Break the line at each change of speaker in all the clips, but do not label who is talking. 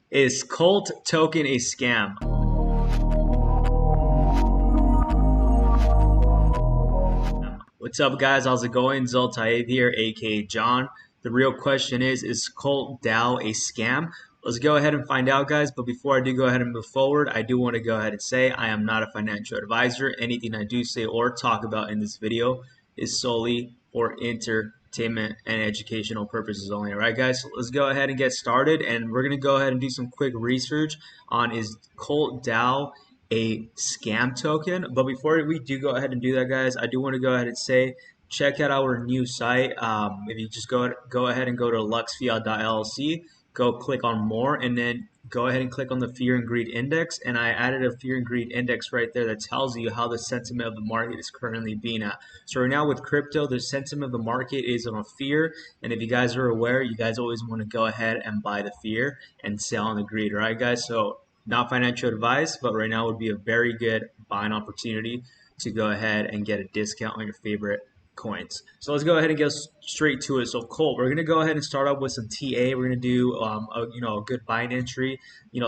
Is Colt token a scam? What's up, guys? How's it going? Zoltaev here, aka John. The real question is Colt Dao a scam? Let's go ahead and find out, guys. But before I do go ahead and move forward, I do want to go ahead and say I am not a financial advisor. Anything I do say or talk about in this video is solely for entertainment and educational purposes only. All right, guys? So let's go ahead and get started. And we're going to go ahead and do some quick research on is Colt Dao a scam token. But before we do go ahead and do that, guys, I do want to go ahead and say check out our new site. If you just go ahead and go to luxfiat.llc, go click on more, and then go ahead and click on the fear and greed index. And I added a fear and greed index right there that tells you how the sentiment of the market is currently being at. So right now with crypto, the sentiment of the market is on a fear. And if you guys are aware, you guys always want to go ahead and buy the fear and sell on the greed, right, guys? So not financial advice, but right now would be a very good buying opportunity to go ahead and get a discount on your favorite coins. So let's go ahead and get straight to it. So Colt, we're going to go ahead and start off with some TA. We're going to do a good buying entry,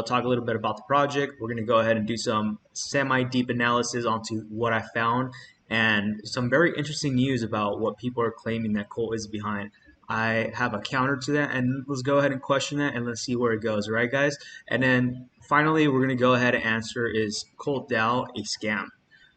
talk a little bit about the project. We're going to go ahead and do some semi-deep analysis onto what I found and some very interesting news about what people are claiming that Colt is behind. I have a counter to that, and let's go ahead and question that, and let's see where it goes, right, guys? And then finally, we're going to go ahead and answer, is Colt Dao a scam?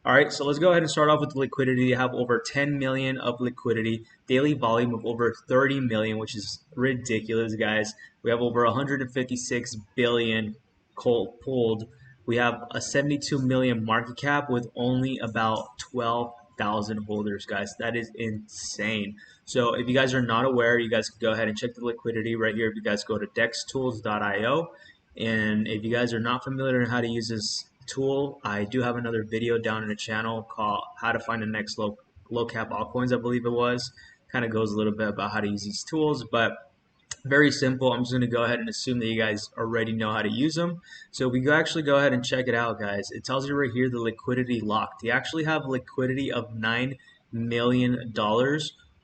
All right, so let's go ahead and start off with the liquidity. They have over 10 million of liquidity, daily volume of over 30 million, which is ridiculous, guys. We have over 156 billion Colt pulled. We have a 72 million market cap with only about 12,000 holders, guys. That is insane. So if you guys are not aware, you guys can go ahead and check the liquidity right here. If you guys go to Dac.llc, and if you guys are not familiar on how to use this tool, I do have another video down in the channel called How to Find the Next Low Cap Altcoins, I believe it was. Kind of goes a little bit about how to use these tools, but very simple. I'm just going to go ahead and assume that you guys already know how to use them. So we actually go ahead and check it out, guys. It tells you right here the liquidity locked. They actually have liquidity of $9 million.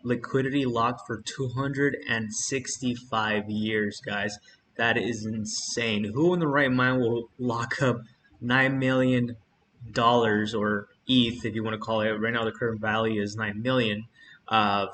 Liquidity locked for 265 years, guys. That is insane. Who in the right mind will lock up $9 million or ETH, if you want to call it? Right now, the current value is 9 million of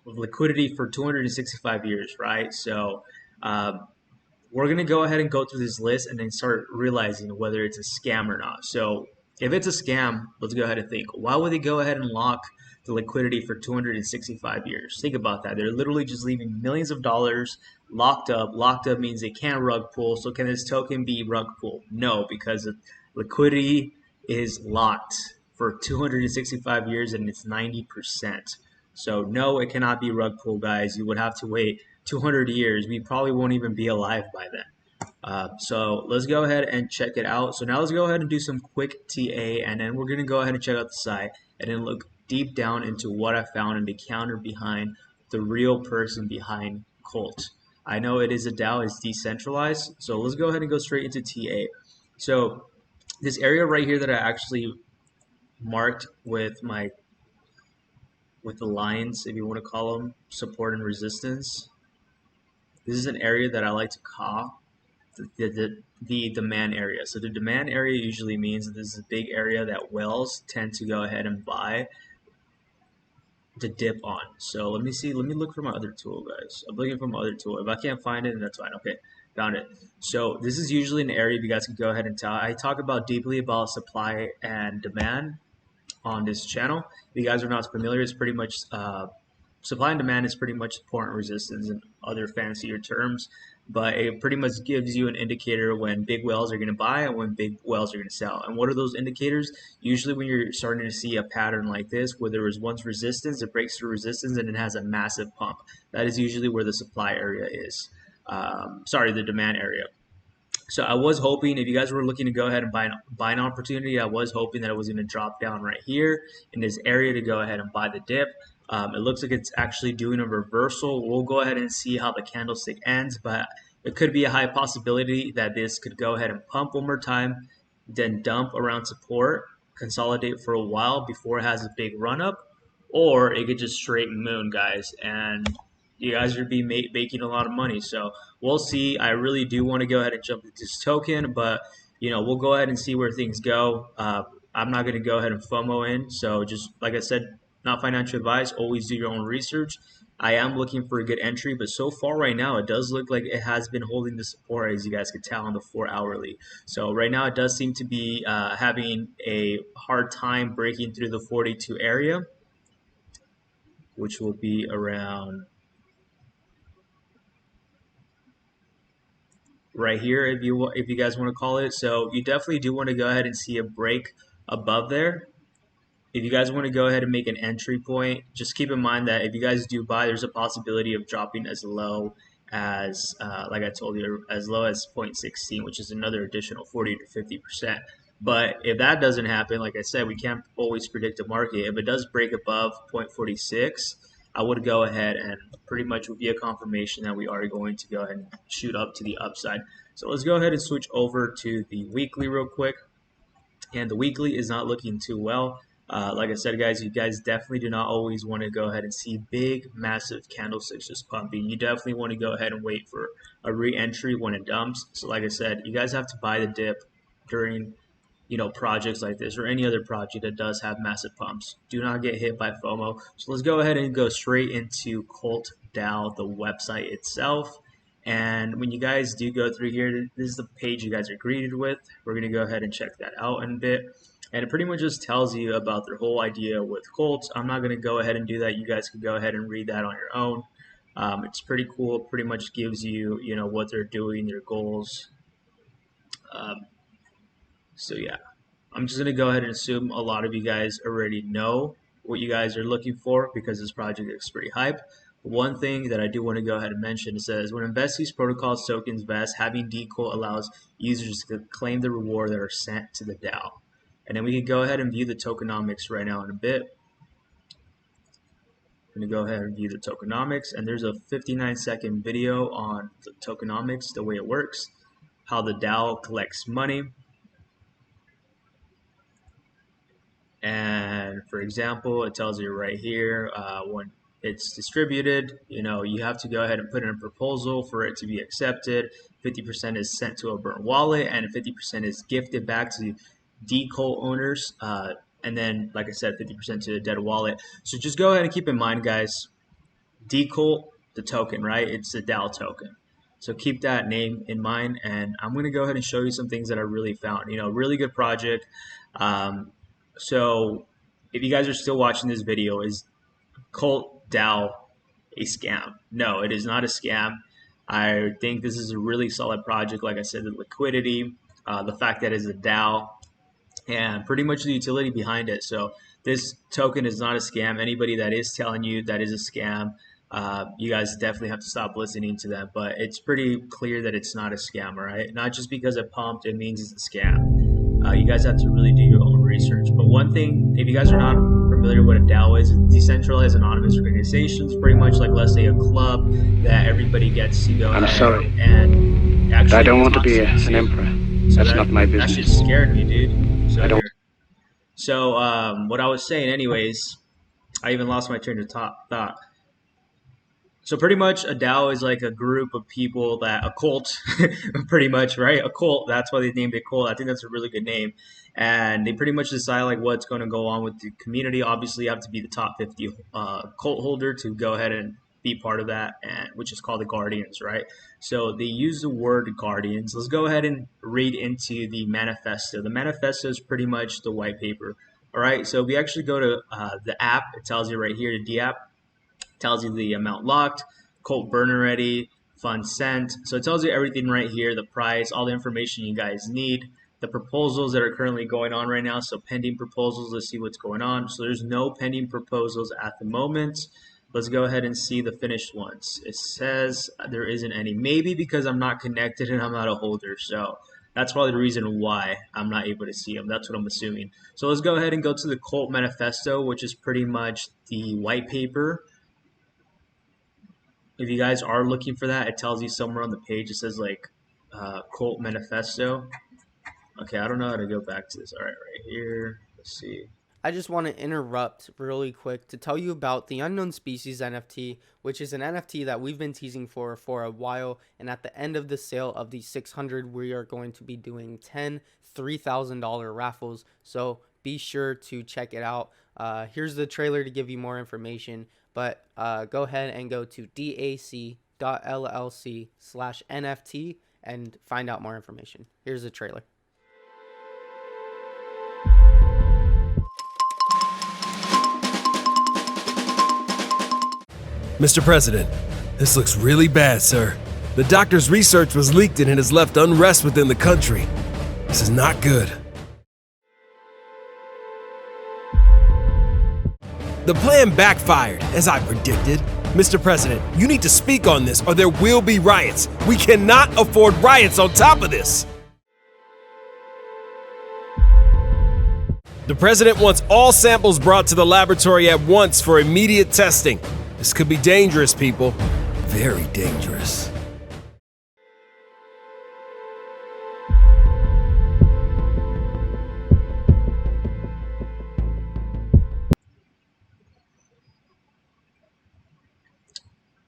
liquidity for 265 years, right? So we're going to go ahead and go through this list and then start realizing whether it's a scam or not. So if it's a scam, let's go ahead and think. Why would they go ahead and lock the liquidity for 265 years? Think about that. They're literally just leaving millions of dollars locked up. Locked up means they can't rug pull. So can this token be rug pull? No, because the liquidity is locked for 265 years and it's 90%. So no, it cannot be rug pull, guys. You would have to wait 200 years. We probably won't even be alive by then. So let's go ahead and check it out. So now let's go ahead and do some quick TA, and then we're going to go ahead and check out the site and then look deep down into what I found in the counter behind the real person behind Colt. I know it is a DAO, it's decentralized. So let's go ahead and go straight into TA. So this area right here that I actually marked with the lines, if you want to call them, support and resistance. This is an area that I like to call the demand area. So the demand area usually means that this is a big area that whales tend to go ahead and buy to dip on. So let me look for my other tool, guys. I'm looking for my other tool. If I can't find it, then that's fine. Okay, found it. So this is usually an area you guys can go ahead and tell. I talk deeply about supply and demand on this channel. If you guys are not familiar, it's pretty much supply and demand is pretty much support and resistance and other fancier terms, but it pretty much gives you an indicator when big whales are going to buy and when big whales are going to sell. And what are those indicators? Usually when you're starting to see a pattern like this, where there was once resistance, it breaks through resistance and it has a massive pump. That is usually where the supply area is. The demand area. So I was hoping, if you guys were looking to go ahead and buy an opportunity, I was hoping that it was going to drop down right here in this area to go ahead and buy the dip. It looks like it's actually doing a reversal. We'll go ahead and see how the candlestick ends, but it could be a high possibility that this could go ahead and pump one more time, then dump around support, consolidate for a while before it has a big run up, or it could just straight moon, guys. And you guys are be making a lot of money. So we'll see. I really do want to go ahead and jump into this token, but we'll go ahead and see where things go. I'm not going to go ahead and FOMO in. So just like I said, not financial advice. Always do your own research. I am looking for a good entry, but so far right now, it does look like it has been holding the support, as you guys could tell on the 4 hourly. So right now, it does seem to be having a hard time breaking through the 42 area, which will be around right here if you guys want to call it. So you definitely do want to go ahead and see a break above there. If you guys want to go ahead and make an entry point, just keep in mind that if you guys do buy, there's a possibility of dropping as low as, like I told you, as low as 0.16, which is another additional 40 to 50%. But if that doesn't happen, like I said, we can't always predict the market. If it does break above 0.46, I would go ahead and pretty much would be a confirmation that we are going to go ahead and shoot up to the upside. So let's go ahead and switch over to the weekly real quick. And the weekly is not looking too well. Like I said, guys, you guys definitely do not always want to go ahead and see big, massive candlesticks just pumping. You definitely want to go ahead and wait for a re-entry when it dumps. So like I said, you guys have to buy the dip during projects like this or any other project that does have massive pumps. Do not get hit by FOMO. So let's go ahead and go straight into Colt Dao, the website itself. And when you guys do go through here, this is the page you guys are greeted with. We're going to go ahead and check that out in a bit. And it pretty much just tells you about their whole idea with Colts. I'm not going to go ahead and do that. You guys can go ahead and read that on your own. It's pretty cool. It pretty much gives you, what they're doing, their goals. So yeah, I'm just going to go ahead and assume a lot of you guys already know what you guys are looking for because this project is pretty hype. One thing that I do want to go ahead and mention, it says, when investees protocols tokens vest, having decoy allows users to claim the reward that are sent to the DAO. And then we can go ahead and view the tokenomics right now in a bit. I'm going to go ahead and view the tokenomics. And there's a 59-second video on the tokenomics, the way it works, how the DAO collects money. And for example, it tells you right here when it's distributed, you have to go ahead and put in a proposal for it to be accepted. 50% is sent to a burnt wallet and 50% is gifted back to decoy owners. And then, like I said, 50% to the dead wallet. So just go ahead and keep in mind, guys, decoy, the token, right? It's the DAO token. So keep that name in mind. And I'm going to go ahead and show you some things that I really found. Really good project. So if you guys are still watching this video, is Colt Dao a scam? No, it is not a scam. I think this is a really solid project. Like I said, the liquidity, the fact that it's a DAO, and pretty much the utility behind it. So this token is not a scam. Anybody that is telling you that is a scam, you guys definitely have to stop listening to them. But it's pretty clear that it's not a scam, all right? Not just because it pumped, it means it's a scam. You guys have to really do your own research. But one thing, if you guys are not familiar with what a DAO is, decentralized anonymous organizations, pretty much like, let's say, a club that everybody gets to go
I'm
ahead
sorry.
and actually
I don't want to
talk
be
to
an emperor.
So
That's not my
that
business.
shit scared me, dude. So
I don't.
So what I was saying, anyways, I even lost my train of thought. So pretty much a DAO is like a group of people that a cult, pretty much, right? A cult. That's why they named it cult. I think that's a really good name. And they pretty much decide like what's going to go on with the community. Obviously, you have to be the top 50 cult holder to go ahead and be part of that, and which is called the Guardians, right? So they use the word Guardians. Let's go ahead and read into the manifesto. The manifesto is pretty much the white paper. All right. So if we actually go to the app, it tells you right here, the D app tells you the amount locked, Colt burner ready, funds sent. So it tells you everything right here, the price, all the information you guys need, the proposals that are currently going on right now. So pending proposals, let's see what's going on. So there's no pending proposals at the moment. Let's go ahead and see the finished ones. It says there isn't any, maybe because I'm not connected and I'm not a holder. So that's probably the reason why I'm not able to see them. That's what I'm assuming. So let's go ahead and go to the Cult Manifesto, which is pretty much the white paper. If you guys are looking for that, it tells you somewhere on the page. It says like Colt Manifesto. Okay, I don't know how to go back to this. All right, right here. Let's see.
I just want to interrupt really quick to tell you about the Unknown Species NFT, which is an NFT that we've been teasing for a while. And at the end of the sale of the 600, we are going to be doing 10 $3,000 raffles. So be sure to check it out. Here's the trailer to give you more information. But go ahead and go to Dac.llc/NFT and find out more information. Here's the trailer.
Mr. President, this looks really bad, sir. The doctor's research was leaked and it has left unrest within the country. This is not good. The plan backfired, as I predicted. Mr. President, you need to speak on this or there will be riots. We cannot afford riots on top of this. The president wants all samples brought to the laboratory at once for immediate testing. This could be dangerous, people. Very dangerous.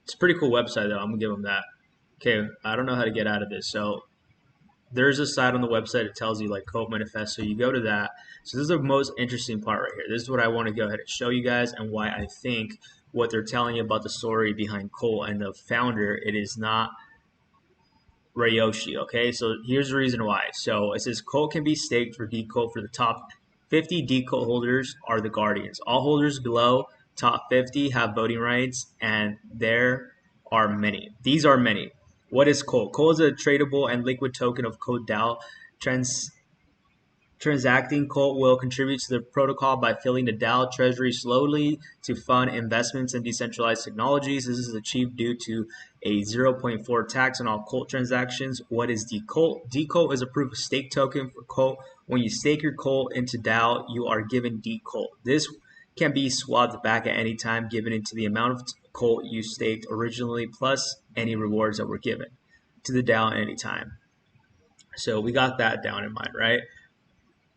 It's a pretty cool website, though. I'm gonna give them that. Okay, I don't know how to get out of this. So there's a site on the website that tells you like Cult Manifesto. You go to that. So this is the most interesting part right here. This is what I want to go ahead and show you guys and why I think what they're telling you about the story behind Colt and the founder, it is not Ryoshi. Okay, so here's the reason why. So it says Colt can be staked for decult for the top 50 decult holders are the guardians. All holders below top 50 have voting rights, and there are many. These are many. What is Colt? Colt is a tradable and liquid token of Colt Dao. Transacting Colt will contribute to the protocol by filling the DAO treasury slowly to fund investments in decentralized technologies. This is achieved due to a 0.4 tax on all Colt transactions. What is Decolt? Decolt is a proof of stake token for Colt. When you stake your Colt into DAO, you are given Decolt. This can be swapped back at any time, given into the amount of Colt you staked originally, plus any rewards that were given to the DAO at any time. So we got that down in mind, right?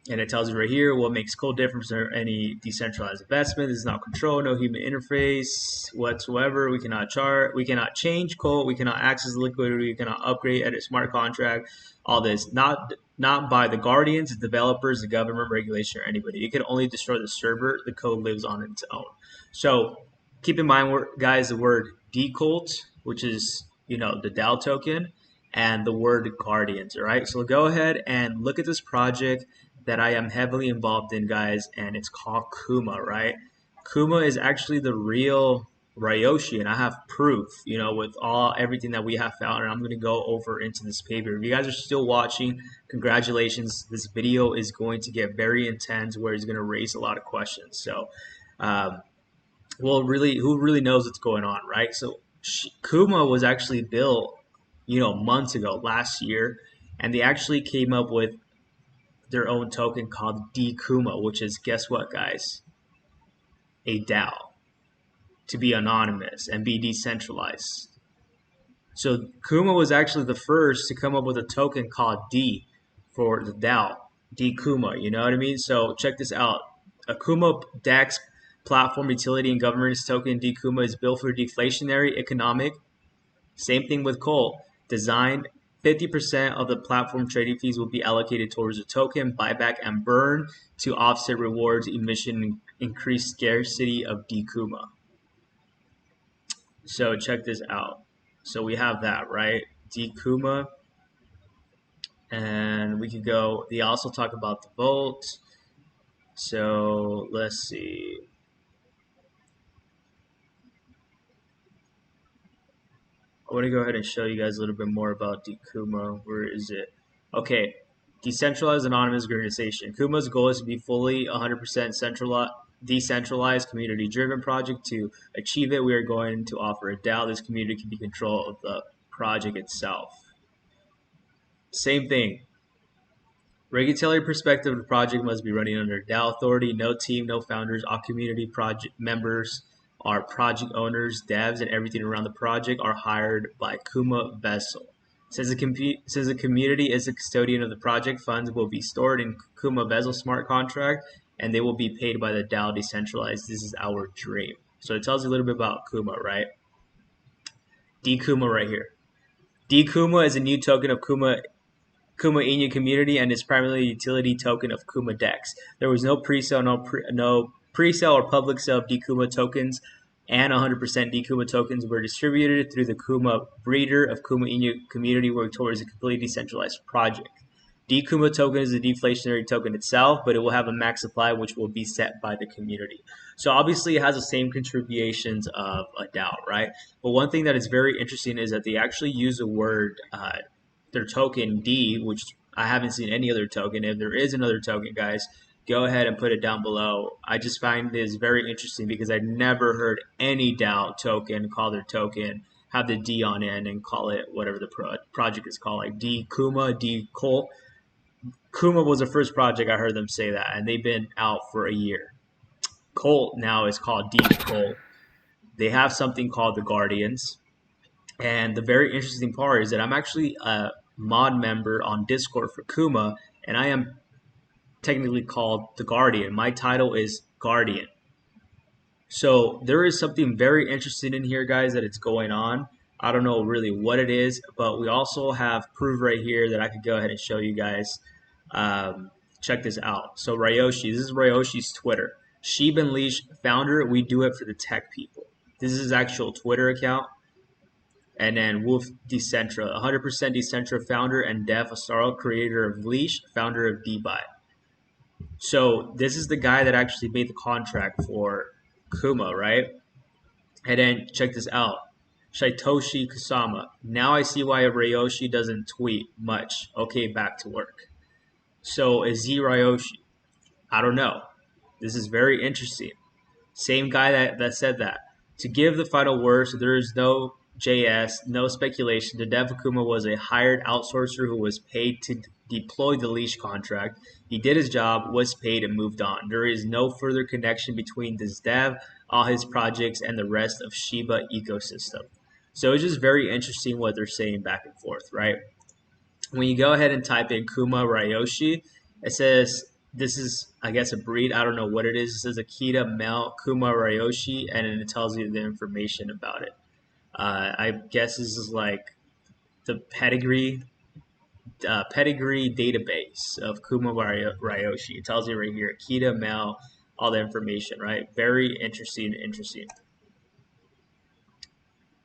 And it tells you right here what makes Colt different from any decentralized investment. This is not control, no human interface whatsoever. We cannot change Colt. We cannot access liquidity. We cannot upgrade, edit smart contract. All this not by the guardians, the developers, the government, regulation, or anybody. It can only destroy the server the code lives on its own. So keep in mind, guys, the word decolt, which is the DAO token, and the word guardians. All right. So go ahead and look at this project that I am heavily involved in, guys, and it's called Kuma, right? Kuma is actually the real Ryoshi, and I have proof, with everything that we have found, and I'm going to go over into this paper. If you guys are still watching, congratulations. This video is going to get very intense, where it's going to raise a lot of questions. So, who really knows what's going on, right? So, Kuma was actually built, months ago, last year, and they actually came up with their own token called Kuma, which is, guess what, guys? A DAO, to be anonymous and be decentralized. So Kuma was actually the first to come up with a token called D for the DAO, Kuma, you know what I mean? So check this out. A Kuma DAX platform utility and governance token Kuma is built for deflationary economic. Same thing with Colt. Designed 50% of the platform trading fees will be allocated towards the token, buyback, and burn to offset rewards, emission, and increased scarcity of Kuma. So check this out. So we have that, right? Kuma. And we could go, they also talk about the Volt. So let's see. I want to go ahead and show you guys a little bit more about Kuma. Where is it? Okay, decentralized anonymous organization. Kuma's goal is to be fully 100% decentralized, community-driven project. To achieve it, we are going to offer a DAO. This community can be control of the project itself. Same thing. Regulatory perspective, the project must be running under DAO authority. No team, no founders. All community project members are project owners, devs, and everything around the project are hired by Kuma Vessel. Since the community is the custodian of the project, funds will be stored in Kuma Vessel smart contract and they will be paid by the DAO decentralized. This is our dream. So it tells you a little bit about Kuma, right? D-Kuma right here. D-Kuma is a new token of Kuma Inu community and is primarily a utility token of Kuma Dex. There was no pre-sale, no pre-sale or public sale of D-Kuma tokens, and 100% D-Kuma tokens were distributed through the Kuma breeder of Kuma Inu community, working towards a completely decentralized project. D-Kuma token is a deflationary token itself, but it will have a max supply which will be set by the community. So obviously it has the same contributions of a DAO, right? But one thing that is very interesting is that they actually use the word their token D, which I haven't seen any other token. If there is another token, guys, go ahead and put it down below. I just find this very interesting because I've never heard any DAO token call their token, have the D on it, and call it whatever the project is called, like D Kuma, D Colt. Kuma was the first project I heard them say that, and they've been out for a year. Colt now is called D Colt. They have something called the Guardians. And the very interesting part is that I'm actually a mod member on Discord for Kuma, and I am technically called the Guardian. My title is Guardian. So there is something very interesting in here, guys, that it's going on. I don't know really what it is, but we also have proof right here that I could go ahead and show you guys. Check this out. So Ryoshi, this is Ryoshi's Twitter. Shiba and Leash founder, we do it for the tech people. This is his actual Twitter account. And then Wolf Decentra, 100% Decentra founder, and Dev Astaro, creator of Leash, founder of DBuy. So this is the guy that actually made the contract for Kuma, right? And then check this out. Shaitoshi Kusama. Now I see why Ryoshi doesn't tweet much. Okay, back to work. So is he Ryoshi? I don't know. This is very interesting. Same guy that said that. To give the final word, so there is no JS, no speculation. The Dev Kuma was a hired outsourcer who was paid to deploy the Leash contract. He did his job, was paid, and moved on. There is no further connection between this dev, all his projects, and the rest of Shiba ecosystem. So it's just very interesting what they're saying back and forth, right? When you go ahead and type in Kuma Ryoshi, it says this is, I guess, a breed. I don't know what it is. It says Akita male Kuma Ryoshi, and then it tells you the information about it. I guess this is like the pedigree database of Kuma Ryoshi. It tells you right here, Akita male, all the information, right? Very interesting. This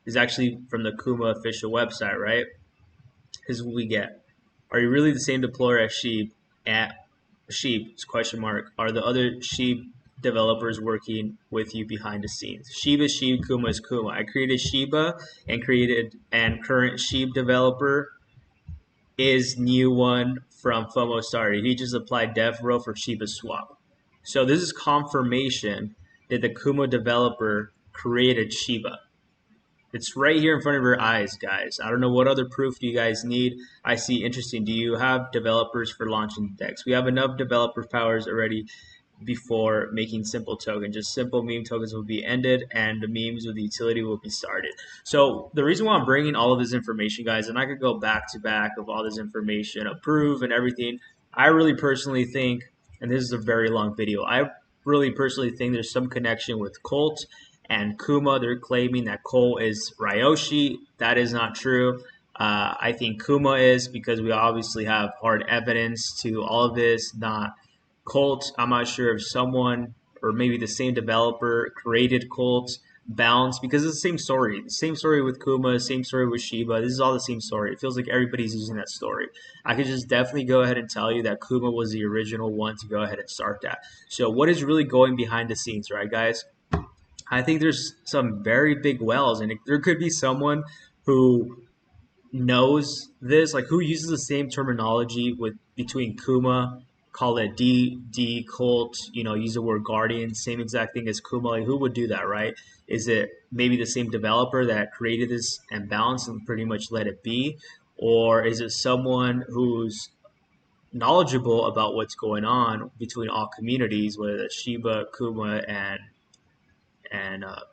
is actually from the Kuma official website, right? This is what we get. Are you really the same deployer as Sheep? Question mark. Are the other Sheep developers working with you behind the scenes? Shiba is Sheep, Kuma is Kuma. I created Shiba and current Sheep developer is new one from FOMO started. He just applied DevRel for Shiba swap. So this is confirmation that the Kuma developer created Shiba. It's right here in front of your eyes, guys. I don't know what other proof do you guys need. I see interesting. Do you have developers for launching decks? We have enough developer powers already before making simple token. Just simple meme tokens will be ended and the memes with the utility will be started. So the reason why I'm bringing all of this information, guys, and I could go back to back of all this information, approve and everything, I really personally think, and this is a very long video, I really personally think there's some connection with Colt and Kuma. They're claiming that Colt is Ryoshi. That is not true. I think Kuma is, because we obviously have hard evidence to all of this, not Colt. I'm not sure if someone or maybe the same developer created Colt, Bounce, because it's the same story. The same story with Kuma, same story with Shiba. This is all the same story. It feels like everybody's using that story. I could just definitely go ahead and tell you that Kuma was the original one to go ahead and start that. So what is really going behind the scenes, right, guys? I think there's some very big wells, and there could be someone who knows this, like who uses the same terminology between Kuma, call it D Colt, use the word Guardian, same exact thing as Kuma. Like, who would do that, right? Is it maybe the same developer that created this and balanced and pretty much let it be? Or is it someone who's knowledgeable about what's going on between all communities, whether it's Shiba, Kuma, and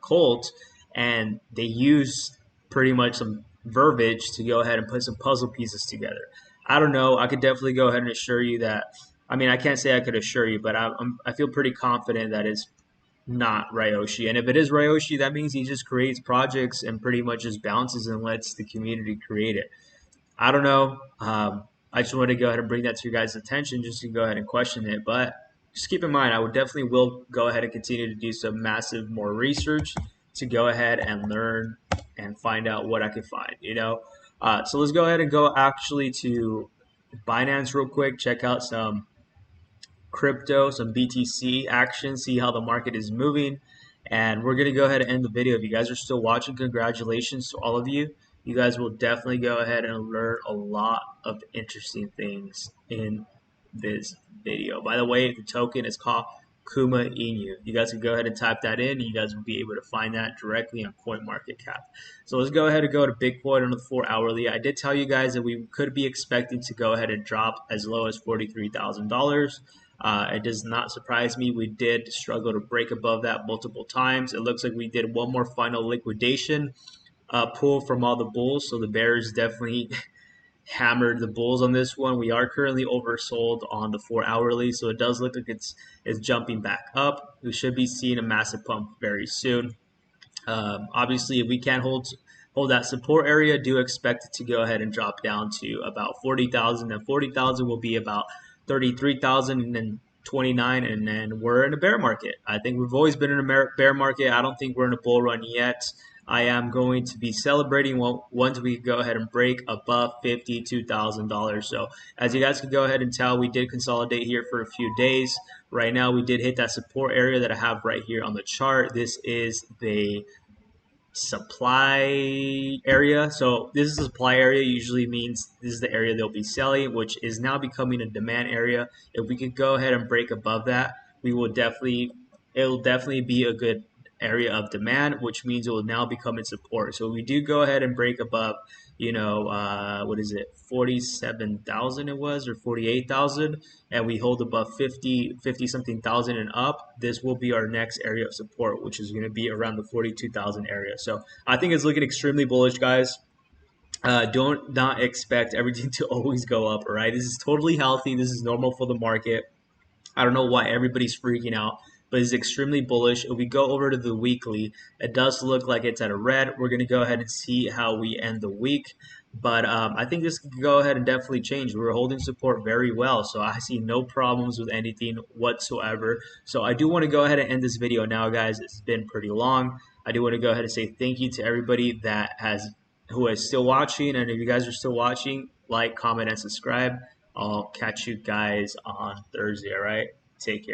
Colt, and they use pretty much some verbiage to go ahead and put some puzzle pieces together? I don't know. I could definitely go ahead and assure you that I mean, I can't say I could assure you, but I feel pretty confident that it's not Ryoshi. And if it is Ryoshi, that means he just creates projects and pretty much just bounces and lets the community create it. I don't know. I just want to go ahead and bring that to your guys' attention just to go ahead and question it. But just keep in mind, I would definitely will go ahead and continue to do some massive more research to go ahead and learn and find out what I can find, you know? So let's go ahead and go actually to Binance real quick, check out some crypto, some BTC action, see how the market is moving. And we're going to go ahead and end the video. If you guys are still watching, congratulations to all of you. You guys will definitely go ahead and learn a lot of interesting things in this video. By the way, the token is called Kuma Inu. You guys can go ahead and type that in, and you guys will be able to find that directly on CoinMarketCap. So let's go ahead and go to Bitcoin on the 4 hourly. I did tell you guys that we could be expecting to go ahead and drop as low as $43,000. It does not surprise me. We did struggle to break above that multiple times. It looks like we did one more final liquidation pull from all the bulls. So the bears definitely hammered the bulls on this one. We are currently oversold on the 4 hourly. So it does look like it's jumping back up. We should be seeing a massive pump very soon. Obviously, if we can't hold that support area, do expect it to go ahead and drop down to about 40,000. And 40,000 will be about 33,000 and then 29, and then we're in a bear market. I think we've always been in a bear market. I don't think we're in a bull run yet. I am going to be celebrating once we go ahead and break above $52,000. So as you guys can go ahead and tell, we did consolidate here for a few days. Right now, we did hit that support area that I have right here on the chart. This is the supply area. So this is a supply area, usually means this is the area they'll be selling, which is now becoming a demand area. If we could go ahead and break above that, it'll definitely be a good area of demand, which means it will now become in support. So we do go ahead and break above, what is it, 47,000 it was, or 48,000, and we hold above 50 something thousand and up, this will be our next area of support, which is going to be around the 42,000 area. So I think it's looking extremely bullish, guys. Don't not expect everything to always go up. All right, this is totally healthy. This is normal for the market. I don't know why everybody's freaking out, but it's extremely bullish. If we go over to the weekly, it does look like it's at a red. We're going to go ahead and see how we end the week. But I think this could go ahead and definitely change. We're holding support very well, so I see no problems with anything whatsoever. So I do want to go ahead and end this video now, guys. It's been pretty long. I do want to go ahead and say thank you to everybody who is still watching. And if you guys are still watching, like, comment, and subscribe. I'll catch you guys on Thursday, all right? Take care.